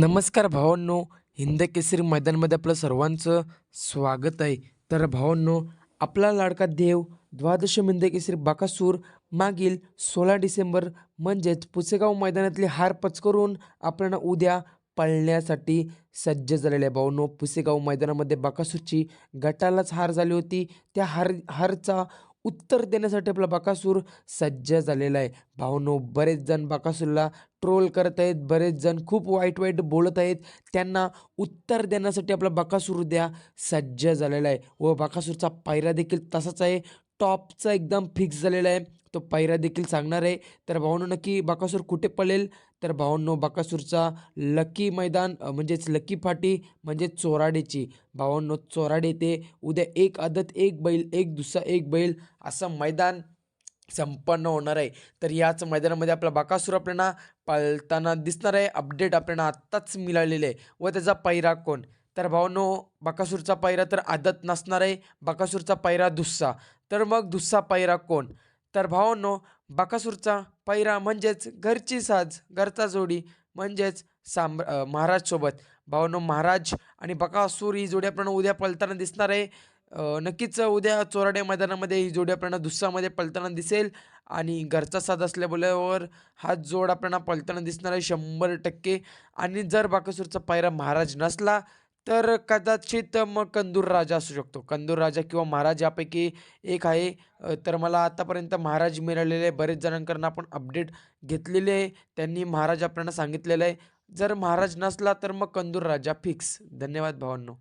नमस्कार भावांनो, हिंद केसरी मैदानमध्ये आपलं सर्वांचं स्वागत आहे. तर भावांनो, आपला लाडका देव द्वादश हिंद केसरी बकासूर मागील 16 डिसेंबर म्हणजेच पुसेगाव मैदानातली हार पत्करून आपल्याला उद्या पळण्यासाठी सज्ज झालेलं आहे. भावांनो, पुसेगाव मैदानामध्ये बकासूरची गटालाच हार झाली होती. त्या हारचा उत्तर देण्यासाठी आपला बकासूर सज्ज झालेला आहे. भावांनो, बरेच जण बकासूरला ट्रोल करत आहेत, बरेच जण खूप वाईट वाईट बोलत आहेत. त्यांना उत्तर देण्यासाठी आपला बकासूर उद्या सज्ज झालेला आहे व बकासूरचा पायरा देखील तसाच आहे. टॉपचा एकदम फिक्स झालेला आहे. तो पायरा देखील सांगणार आहे. तर भावांनो, नक्की बकासूर कुठे पळेल? तर भावांनो, बकासूरचा लकी मैदान म्हणजेच लकी फाटी म्हणजेच चोराडेची. भावांनो, चोराडे येथे उद्या एक आदत एक बैल, एक दुसरा एक बैल असं मैदान संपन्न होणार आहे. तर याच मैदानामध्ये आपला बकासूर आपल्याला पळताना दिसणार आहे. अपडेट आपल्याला आत्ताच मिळालेले आहे व त्याचा पैरा कोण? तर भावांनो, बकासूरचा पैरा तर आदत नसणार आहे. बकासूरचा पैरा दुस्सा. तर मग दुस्सा पैरा कोण? तर भावांनो, बकासूरचा पैरा म्हणजेच घरची साज, घरचा जोडी म्हणजेच महाराज सोबत. भावांनो, महाराज आणि बकासूर ही जोडी आपल्याला उद्या पळताना दिसणार आहे. नक्कीच उद्या चोराडे मैदानामध्ये ही जोडी आपल्याला दुस्सामध्ये पळताना दिसेल आणि घरचा साथ असल्यावर हा जोड आपल्याला पळताना दिसणार आहे 100%. आणि जर बकासूरचा पायरा महाराज नसला तर कदाचित मग कंदूर राजा असू शकतो. कंदूर राजा किंवा महाराज यापैकी एक आहे. तर मला आतापर्यंत महाराज मिळालेले आहे. बरेच जणांकडून आपण अपडेट घेतलेले आहे. त्यांनी महाराज आपल्याला सांगितलेलं आहे. जर महाराज नसला तर मग कंदूर राजा फिक्स. धन्यवाद भावांनो.